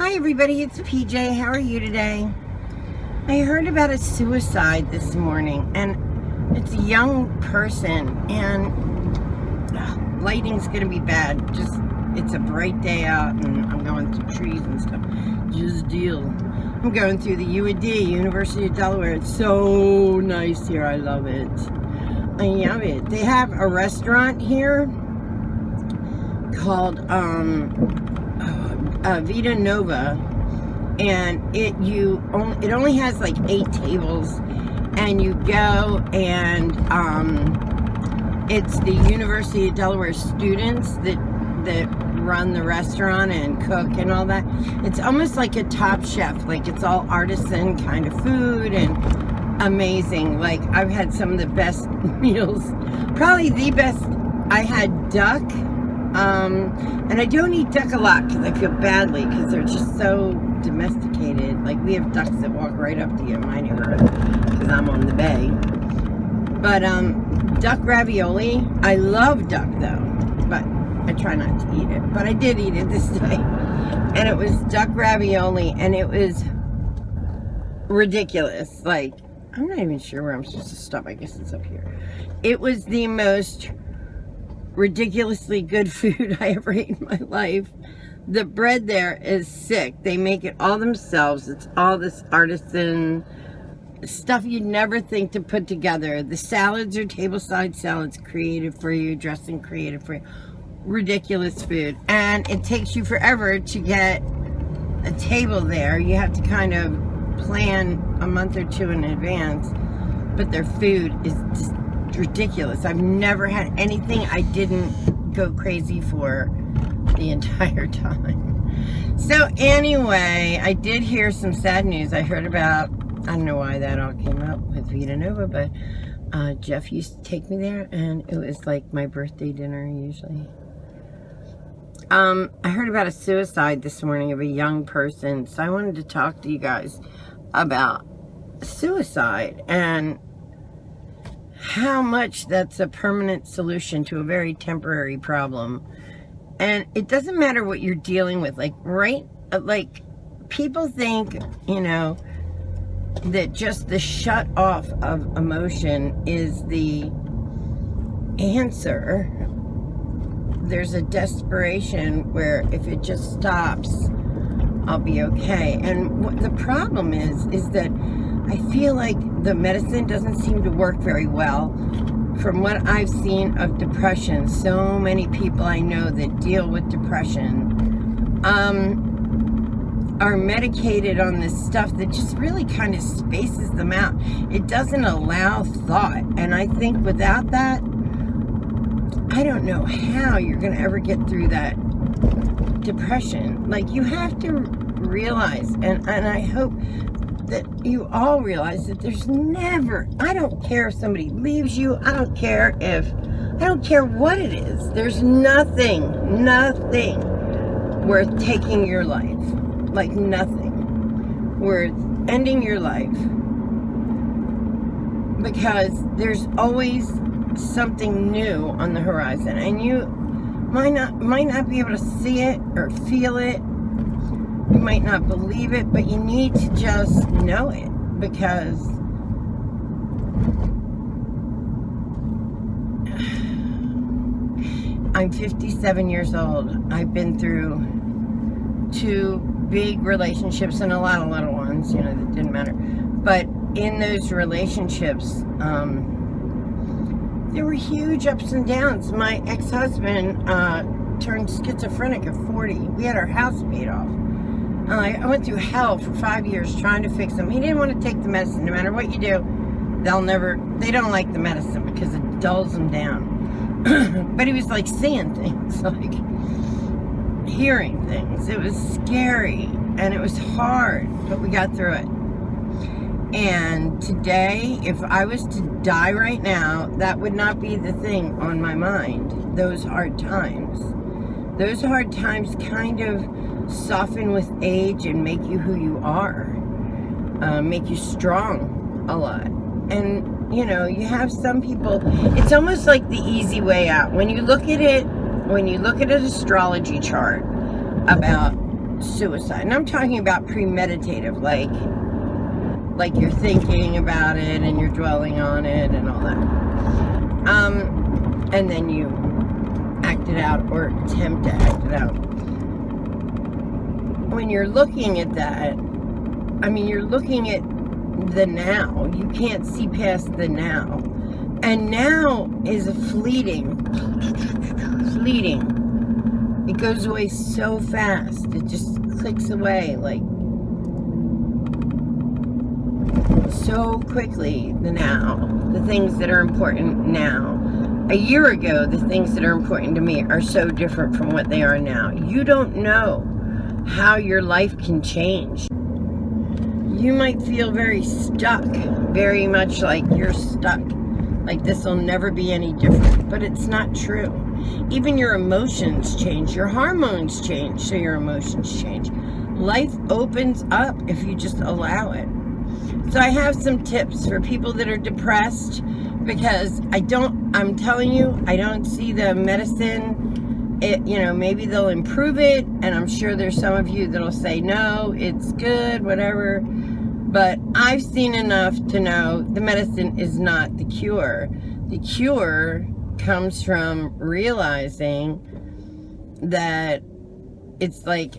Hi everybody, it's PJ. How are you today? I heard about a suicide this morning, and it's a young person, and lighting's gonna be bad. It's a bright day out, and I'm going through trees and stuff. Just deal. I'm going through the UAD, University of Delaware. It's so nice here. I love it. I love it. They have a restaurant here called Vita Nova, and it only has like 8 tables, and you go, and it's the University of Delaware students that run the restaurant and cook and all that. It's almost like a Top Chef, like it's all artisan kind of food and amazing. Like, I've had some of the best meals, probably the best. I had duck. And I don't eat duck a lot because I feel badly because they're just so domesticated. Like, we have ducks that walk right up to you in my neighborhood because I'm on the bay. But duck ravioli, I love duck though, but I try not to eat it. But I did eat it this day, and it was duck ravioli, and it was ridiculous. Like, I'm not even sure where I'm supposed to stop. I guess it's up here. It was the most ridiculously good food I ever ate in my life. The bread there is sick. They make it all themselves. It's all this artisan stuff you'd never think to put together. The salads are tableside salads, created for you, dressing created for you. Ridiculous food, and it takes you forever to get a table there. You have to kind of plan a month or 2 in advance, but their food is just ridiculous. I've never had anything I didn't go crazy for the entire time. So anyway, I did hear some sad news. I heard about, I don't know why that all came up with Vita Nova, but Jeff used to take me there, and it was like my birthday dinner usually. I heard about a suicide this morning of a young person, so I wanted to talk to you guys about suicide and how much that's a permanent solution to a very temporary problem. And it doesn't matter what you're dealing with. Like, right? Like, people think, you know, that just the shut off of emotion is the answer. There's a desperation where if it just stops, I'll be okay. And what the problem is that I feel like the medicine doesn't seem to work very well. From what I've seen of depression, so many people I know that deal with depression are medicated on this stuff that just really kind of spaces them out. It doesn't allow thought. And I think without that, I don't know how you're going to ever get through that depression. Like, you have to realize, and I hope that you all realize that there's never, I don't care if somebody leaves you, I don't care what it is, there's nothing worth taking your life. Like, nothing worth ending your life, because there's always something new on the horizon, and you might not be able to see it or feel it. You might not believe it, but you need to just know it, because I'm 57 years old. I've been through 2 big relationships and a lot of little ones, you know, that didn't matter. But in those relationships, there were huge ups and downs. My ex-husband turned schizophrenic at 40. We had our house paid off. I went through hell for 5 years trying to fix him. He didn't want to take the medicine. No matter what you do, they don't like the medicine because it dulls them down. But he was like seeing things, like hearing things. It was scary, and it was hard, but we got through it. And today, if I was to die right now, that would not be the thing on my mind. Those hard times. Those hard times kind of soften with age and make you who you are. Make you strong a lot. And, you know, you have some people, it's almost like the easy way out. When you look at it, an astrology chart about suicide. And I'm talking about premeditative, like you're thinking about it and you're dwelling on it and all that. And then you act it out or attempt to act it out. When you're looking at that, I mean, you're looking at the now. You can't see past the now. And now is a fleeting. It goes away so fast. It just clicks away, like, so quickly. The now, the things that are important now. A year ago, the things that are important to me are so different from what they are now. You don't know how your life can change. You might feel very stuck, very much like you're stuck, like this will never be any different, but it's not true. Even your emotions change, your hormones change, so your emotions change. Life opens up if you just allow it. So I have some tips for people that are depressed, because I'm telling you, I don't see the medicine. Maybe they'll improve it, and I'm sure there's some of you that'll say, no, it's good, whatever. But I've seen enough to know the medicine is not the cure. The cure comes from realizing that it's like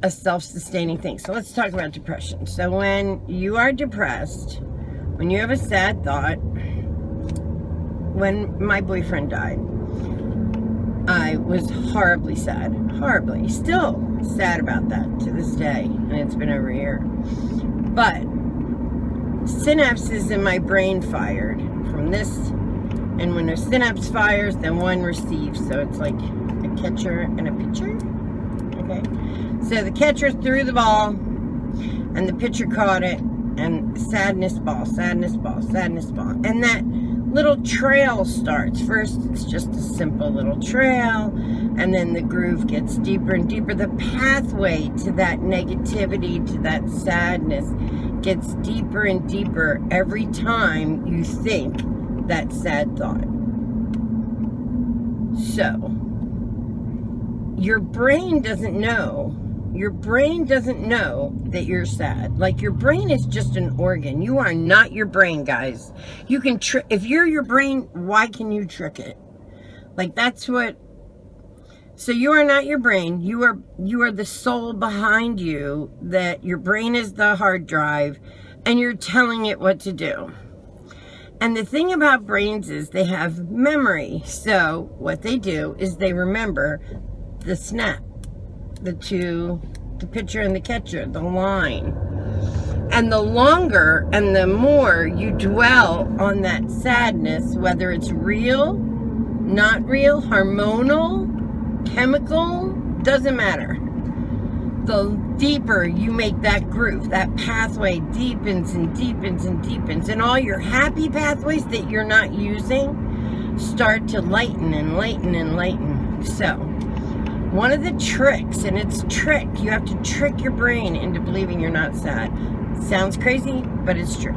a self-sustaining thing. So let's talk about depression. So when you are depressed, when you have a sad thought, when my boyfriend died, I was horribly sad. Horribly. Still sad about that to this day. And it's been over a year. But synapses in my brain fired from this. And when a synapse fires, then one receives. So it's like a catcher and a pitcher. Okay. So the catcher threw the ball, and the pitcher caught it, and sadness ball, sadness ball, sadness ball. And that little trail starts. First, it's just a simple little trail, and then the groove gets deeper and deeper. The pathway to that negativity, to that sadness, gets deeper and deeper every time you think that sad thought. So, your brain doesn't know. Your brain doesn't know that you're sad. Like, your brain is just an organ. You are not your brain, guys. You can trick. If you're your brain, why can you trick it? Like, that's what. So you are not your brain. You are the soul behind you. That your brain is the hard drive, and you're telling it what to do. And the thing about brains is they have memory. So what they do is they remember the snap. The pitcher and the catcher, the line. And the longer and the more you dwell on that sadness, whether it's real, not real, hormonal, chemical, doesn't matter. The deeper you make that groove, that pathway deepens and deepens and deepens. And all your happy pathways that you're not using start to lighten and lighten and lighten. So, one of the tricks, and it's trick, you have to trick your brain into believing you're not sad. Sounds crazy, but it's true.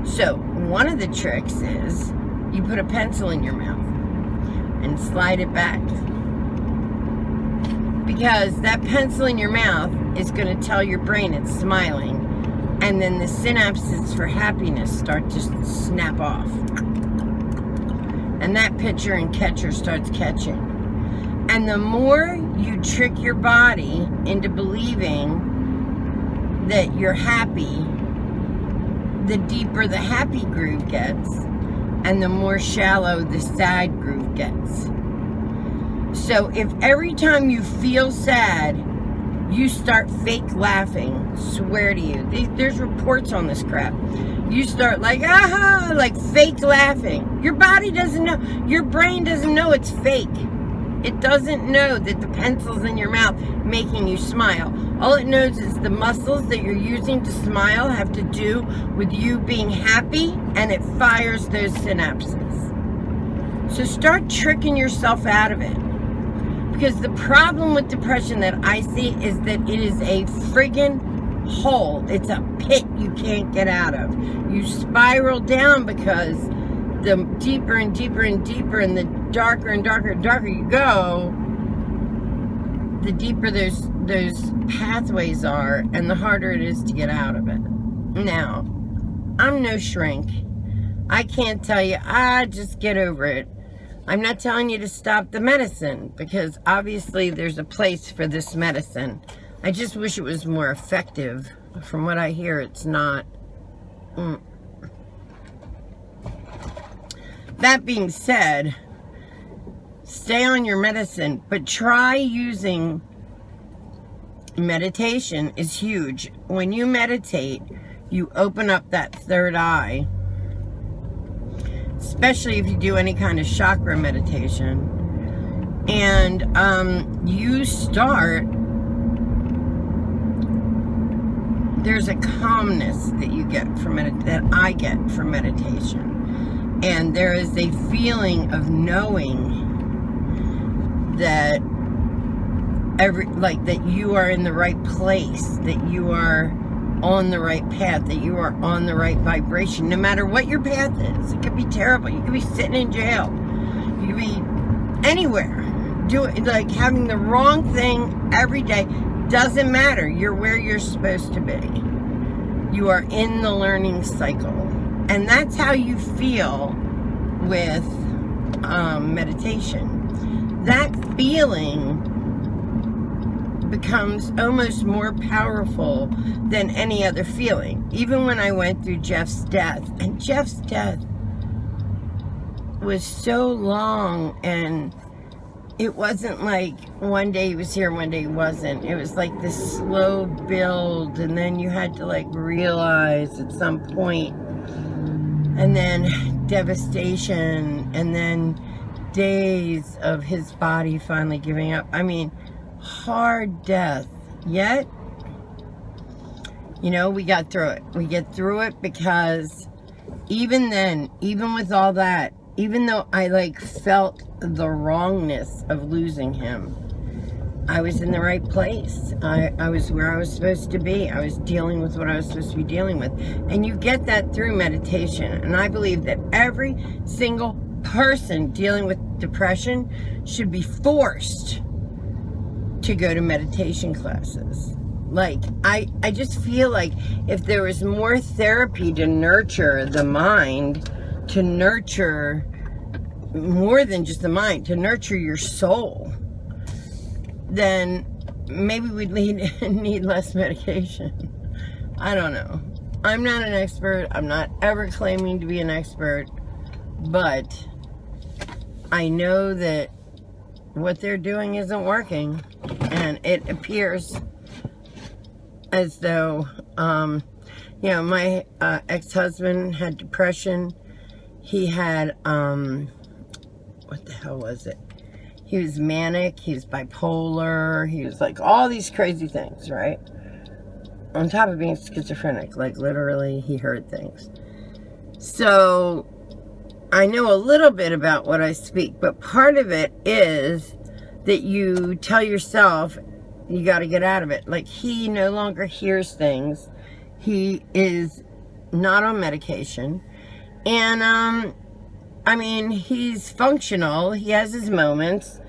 So, one of the tricks is you put a pencil in your mouth and slide it back. Because that pencil in your mouth is going to tell your brain it's smiling. And then the synapses for happiness start to snap off. And that pitcher and catcher starts catching. And the more you trick your body into believing that you're happy, the deeper the happy groove gets, and the more shallow the sad groove gets. So if every time you feel sad, you start fake laughing, swear to you, there's reports on this crap. You start like, aha, like fake laughing. Your body doesn't know, your brain doesn't know it's fake. It doesn't know that the pencil's in your mouth making you smile. All it knows is the muscles that you're using to smile have to do with you being happy, and it fires those synapses. So start tricking yourself out of it. Because the problem with depression that I see is that it is a friggin' hole. It's a pit you can't get out of. You spiral down because the deeper and deeper and deeper and the darker and darker and darker you go, the deeper there's those pathways are, and the harder it is to get out of it. Now, I'm no shrink. I can't tell you, just get over it. I'm not telling you to stop the medicine, because obviously there's a place for this medicine. I just wish it was more effective. From what I hear, it's not. That being said, stay on your medicine, but try using meditation is huge. When you meditate, you open up that third eye, especially if you do any kind of chakra meditation, and you start, there's a calmness that you get from that I get from meditation, and there is a feeling of knowing that that you are in the right place, that you are on the right path, that you are on the right vibration, no matter what your path is. It could be terrible. You could be sitting in jail. You could be anywhere, like having the wrong thing every day. Doesn't matter. You're where you're supposed to be. You are in the learning cycle, and that's how you feel with meditation. That feeling becomes almost more powerful than any other feeling. Even when I went through Jeff's death, and Jeff's death was so long, and it wasn't like one day he was here, one day he wasn't. It was like this slow build, and then you had to like realize at some point, and then devastation, and then days of his body finally giving up. I mean, hard death. Yet, you know, we got through it. We get through it because even then, even with all that, even though I like felt the wrongness of losing him, I was in the right place. I was where I was supposed to be. I was dealing with what I was supposed to be dealing with. And you get that through meditation. And I believe that every single person dealing with depression should be forced to go to meditation classes. Like, I just feel like if there was more therapy to nurture the mind, to nurture more than just the mind, to nurture your soul, then maybe we'd need less medication. I don't know. I'm not an expert. I'm not ever claiming to be an expert, but I know that what they're doing isn't working, and it appears as though, you know, my ex-husband had depression. He had, what the hell was it? He was manic, he was bipolar, he was like all these crazy things, right? On top of being schizophrenic, like literally he heard things. So I know a little bit about what I speak, but part of it is that you tell yourself you got to get out of it. Like, he no longer hears things. He is not on medication. And, I mean, he's functional. He has his moments,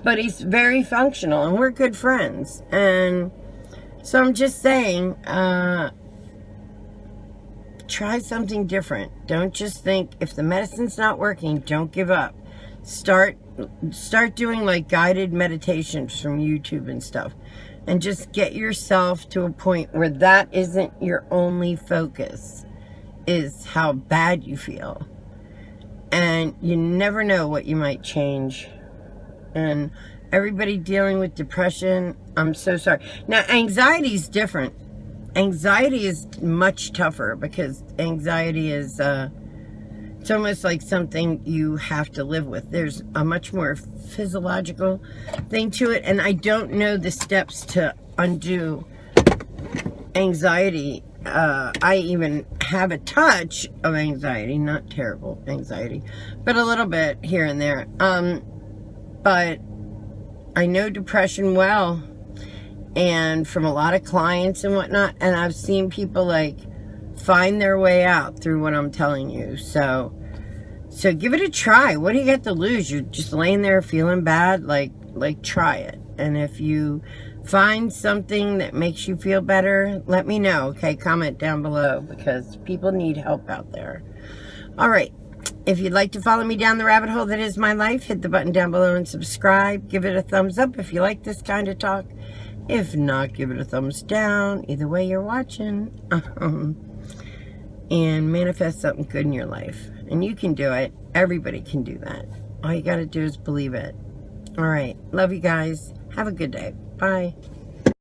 but he's very functional, and we're good friends. And so I'm just saying, try something different. Don't just think, if the medicine's not working, don't give up. Start doing like guided meditations from YouTube and stuff, and just get yourself to a point where that isn't your only focus, is how bad you feel. And you never know what you might change. And everybody dealing with depression, I'm so sorry. Now, anxiety is different. Anxiety is much tougher, because anxiety is, it's almost like something you have to live with. There's a much more physiological thing to it, and I don't know the steps to undo anxiety. I even have a touch of anxiety, not terrible anxiety, but a little bit here and there. But I know depression well, and from a lot of clients and whatnot, and I've seen people like find their way out through what I'm telling you. So give it a try. What do you got to lose? You're just laying there feeling bad. Like try it. And if you find something that makes you feel better, let me know, okay? Comment down below, because people need help out there. All right. If you'd like to follow me down the rabbit hole that is my life, hit the button down below and subscribe. Give it a thumbs up if you like this kind of talk. If not, give it a thumbs down. Either way you're watching. And manifest something good in your life. And you can do it. Everybody can do that. All you got to do is believe it. All right. Love you guys. Have a good day. Bye.